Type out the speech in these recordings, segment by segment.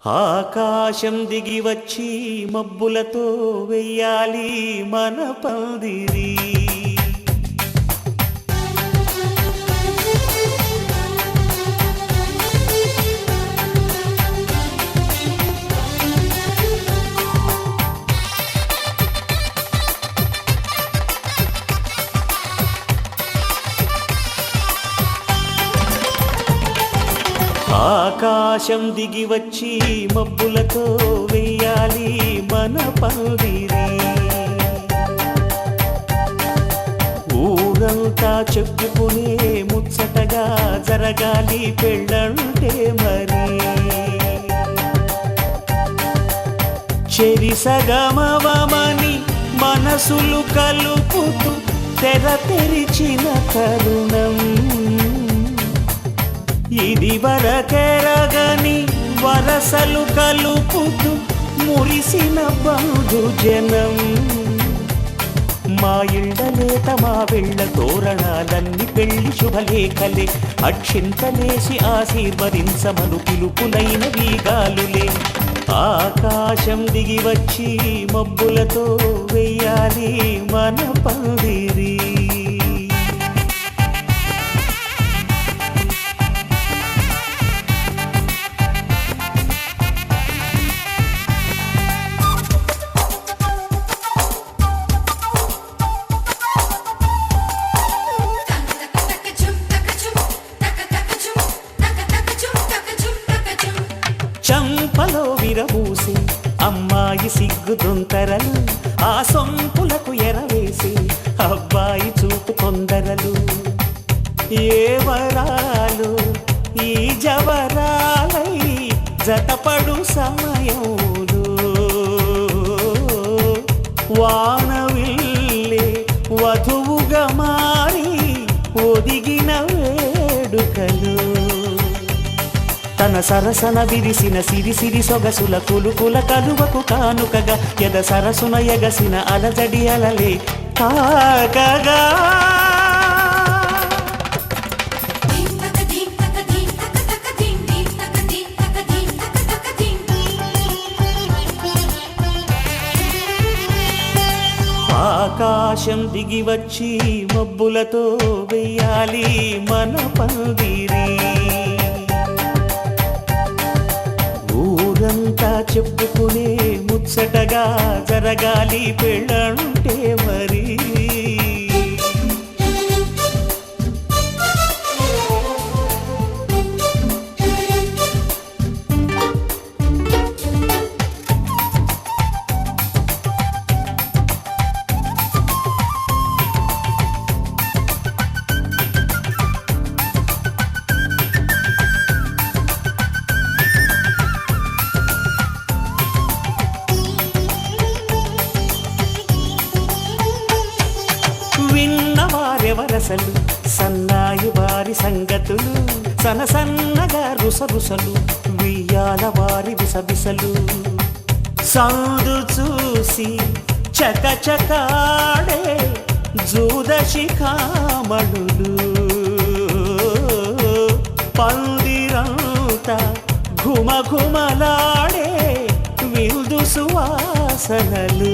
ఆకాశం దిగి వచ్చి మబ్బులతో వెయ్యాలి మన పందిరి. ఆకాశం దిగి వచ్చి మబ్బులతో వెయ్యాలి మన పందిరి. ఊరంతా చెప్పుకునే ముచ్చటగా జరగాలి పెళ్ళంటే మరి. చెరిసగమవమని మనసులు కలుపుతూ తెర తెరిచిన తరుణం ఇది వరకెరగని వరసలు కలుపుతూ మురిసిన బంధుజనం. మా ఇళ్ళలేత మా వెళ్ళ తోరణాలన్నీ పెళ్లి శుభలేఖలే. అక్షింతలేసి ఆశీర్వదించమను పిలుపులైన వీగాలులే. ఆకాశం దిగి వచ్చి మబ్బులతో వెయ్యాలి మన పందిరి. చంపలో విరబూసి అమ్మాయి సిగ్గు దొంతరలు, ఆ సొంపులకు ఎరవేసి అబ్బాయి చూపు కొందరలు. ఏ వరాలు ఈ జవరాలై జతపడు సమయంలో వానవిల్లే వధువుగా మారి ఒదిగిన వేడుకలు. తన సరసన విరిసిన సిరిసిరి సొగసుల కులుకుల కలువకు కానుకగా ఎద సరసున ఎగసిన అలజడి అలలే కాకగా. ఆకాశం దిగి వచ్చి మబ్బులతో వెయ్యాలి మన పందిరి. ఊరంతా చెప్పుకునే ముచ్చటగా జరగాలి పెళ్ళంటే మరి. విన్నవారెవరసలు సన్నాయి వారి సంగతులు, సనసన్నగా రుసరుసలు వియ్యాల వారి విసబిసలు. సందు చూసి చకచకాడే జూదశిఖామణులు, పందిరంతా ఘుమఘుమలాడే విందు సువాసనలు.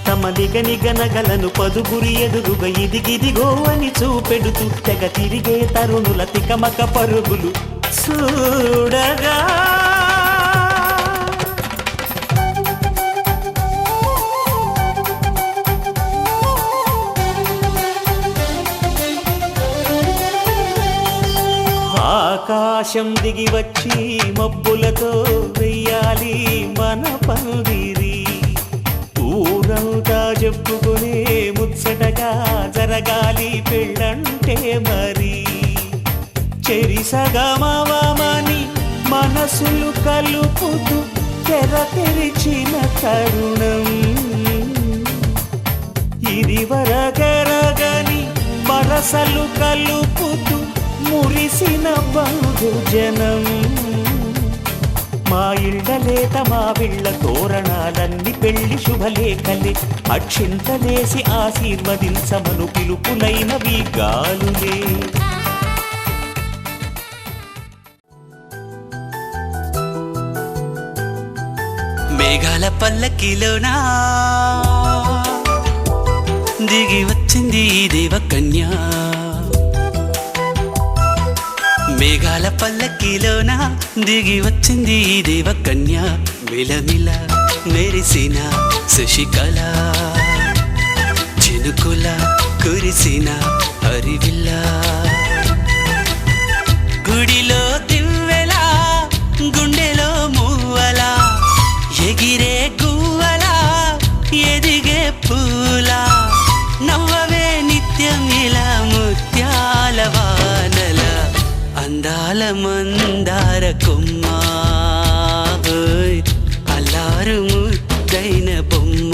తమ నిగనిగనగలను పదుగురి ఎదురుగా ఇదిగిదిగో అని చూపెడుతూ తెగ తిరిగే తరుణుల తికమక పరుగులు చూడగా. ఆకాశం దిగి వచ్చి మబ్బులతో వెయ్యాలి మన పందిరి. ఊరంతా చెప్పుకునే ముచ్చటగా జరగాలి పెళ్ళంటే మరి. చెరిసగమవమని మనసులు కలుపుతూ తెర తెరిచిన తరుణం ఇది వరకెరగని వరసలు కలుపుతూ మురిసిన బంధుజనం. మా ఇళ్ళలేత మా వీళ్ళ తోరణాలన్నీ పెళ్లి శుభలేఖలే. అక్షింతలేసి ఆశీర్వదించమను పిలుపులైన వీగాలులే. మేఘాల పల్లకిలోనా దిగి వచ్చింది ఈ దేవకన్య. మేఘాల పల్లకిలోన దిగి వచ్చింది ఈ దేవకన్య. మిలమిల మెరిసిన శశికళ, చినుకుల కురిసిన హరివిల్ల. గుడిలో దివ్వెలా గుండెలో మూవలా, ఎగిరే గువ్వలా ఎదిగే పూలా. నవ్వవే నిత్యం ఇలా ముత్యాల వానల, అందాల మందార కొమ్మ, అల్లారు ముద్దైన బొమ్మ.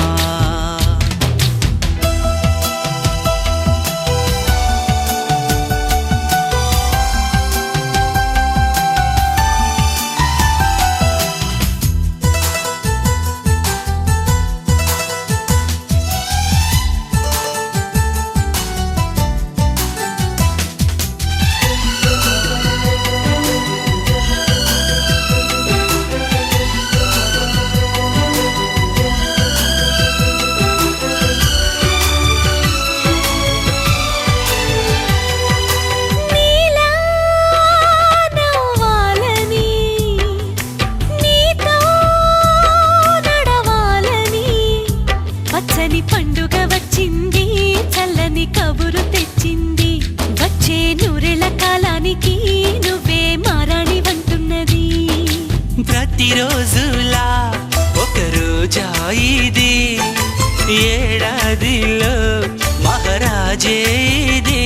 పండుగ వచ్చింది, చల్లని కబురు తెచ్చింది. వచ్చే నూరెల కాలానికి నువ్వే మారాణి వంటున్నది. ప్రతిరోజులా ఒక రోజా ఇది, ఏడాదిలో మహారాజే ఇది.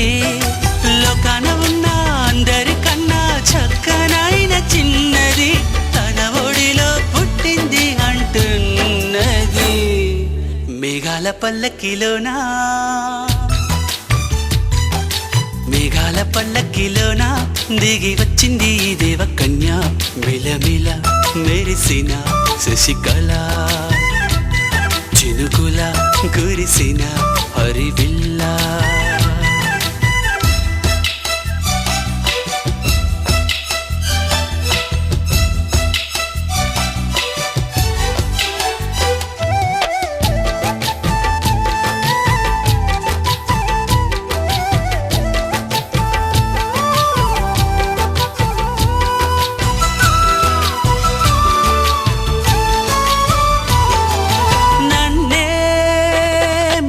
లోకాన ఉన్న అందరికన్నా చక్కనైన చిన్నది, తన ఒడిలో పుట్టింది అంటున్నది. మేఘాల పల్లకిలోనా, మేఘాల పల్లకిలోనా దిగి వచ్చింది ఈ దేవకన్య. మిలమిల మెరిసిన శశికళ, చినుకుల కురిసిన హరివిల్ల.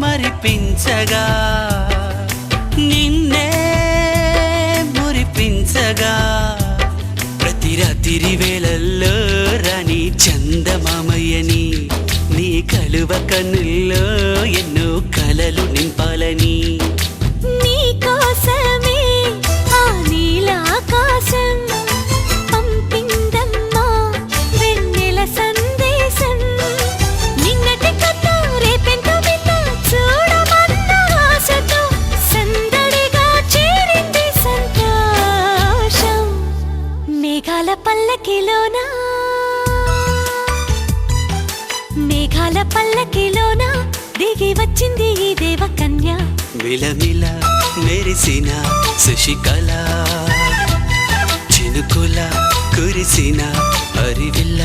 మరిపించగా నిన్నే మురిపించగా, ప్రతి రాత్రి వేళల్లో రాణి చందమామయ్యని, నీ కలువ కన్నుల్లో ఎన్నో కలలు నింపాలని. నీ కోసమే ఆ నీలాకాశం పంపిందమ్మా వెన్నెల సందేశం. నిన్నటి కథ రేపెంతో వింత చూడమన్న ఆశతో సందడిగా చేరింది సంతోషం. మేఘాల పల్లకిలోనా, మేఘాల పల్లకిలోనా దిగి వచ్చింది ఈ దేవకన్య. మిలమిల మెరిసిన శశికళ, చినుకుల కురిసిన హరివిల్ల.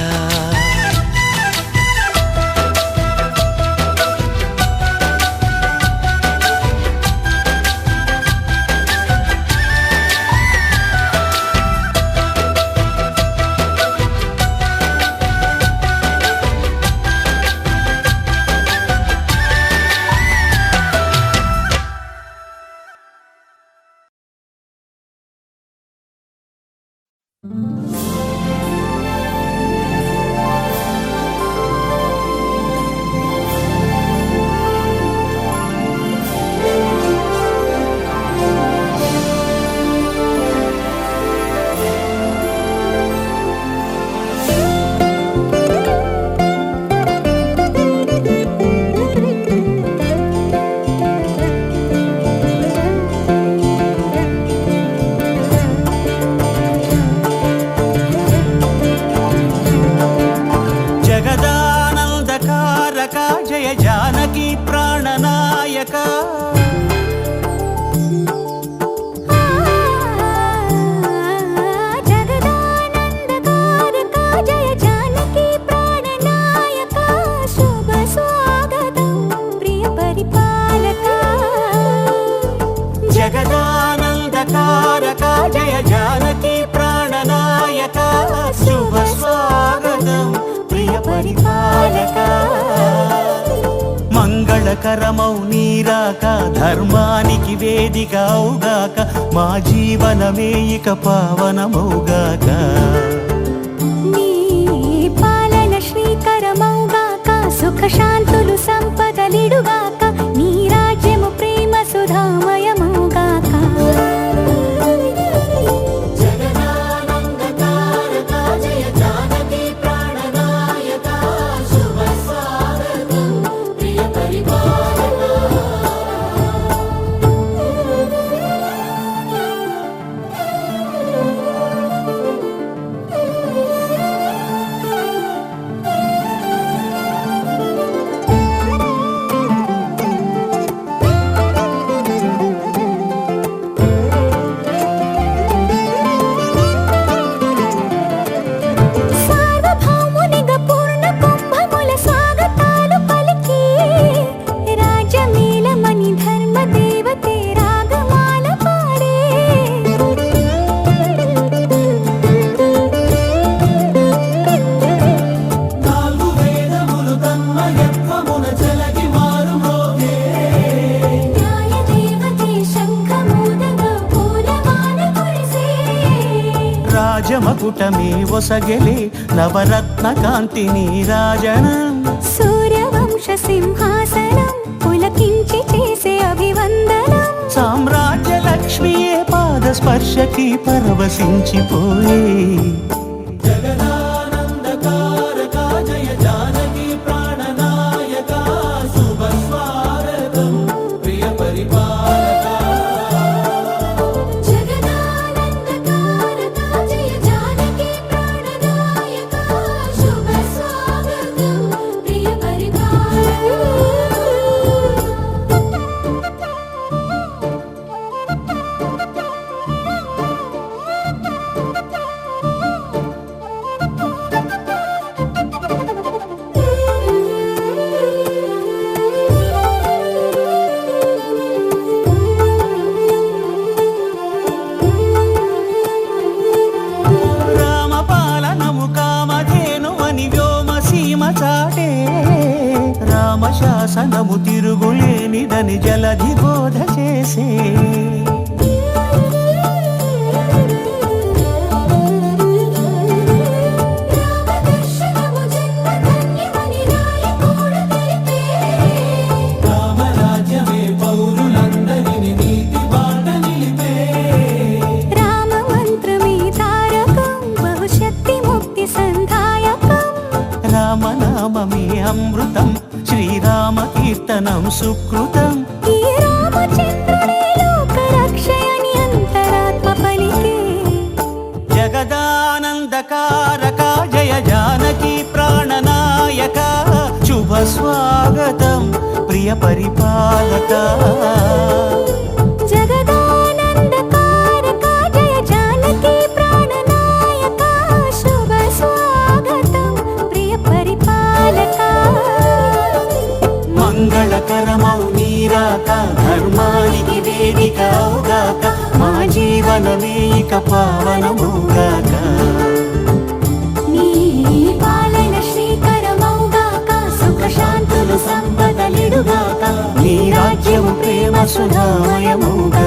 మంగళకరమౌ నీరాక ధర్మానికి వేదిక అవుగాక మా జీవనమే ఇక పావనమౌగాక నీ పాలన శ్రీకరమౌగాక సుఖ శాంతులు సంపదలిడుగాక నీ రాజ్యము ప్రేమ సుధామయమౌగాక రాజమకుటమే ఒసగెలే నవరత్న కాంతి నీరాజనం సూర్యవంశ సింహాసనం పులకించి చేసే అభివందనం సామ్రాజ్య లక్ష్మియే పాద స్పర్శకి పరవశించిపోయే రామశాసనము తిరుగులేనిదని జలధి బోధ చేసే రామరాజ్యమే పౌరులందరిని నీతి బాట నిలిపే రామ మంత్రమే తారకం బహుశక్తి ముక్తి సంధాయకం రామనామమే అమృతం శ్రీరామ కీర్తనం సుకృతం ఈ రామచంద్రుడే లోక రక్షయని అంతరాత్మ పలికే జగదానందకారక జయ జానకి ప్రాణనాయక శుభ స్వాగతం ప్రియ పరిపాలక జగదానందకారక జయ జానకి ప్రాణనాయక శుభ స్వాగతం ప్రియ పరిపాలక మంగళకరమౌ నీరాక ధర్మానికి వేదిక అవుగాక మా జీవనమే ఇక పావనమౌగాక నీ పాలన శ్రీకరమౌగాక సుఖ శాంతులు సంపదలిడుగాక నీ రాజ్యము ప్రేమ సుధామయమౌగాక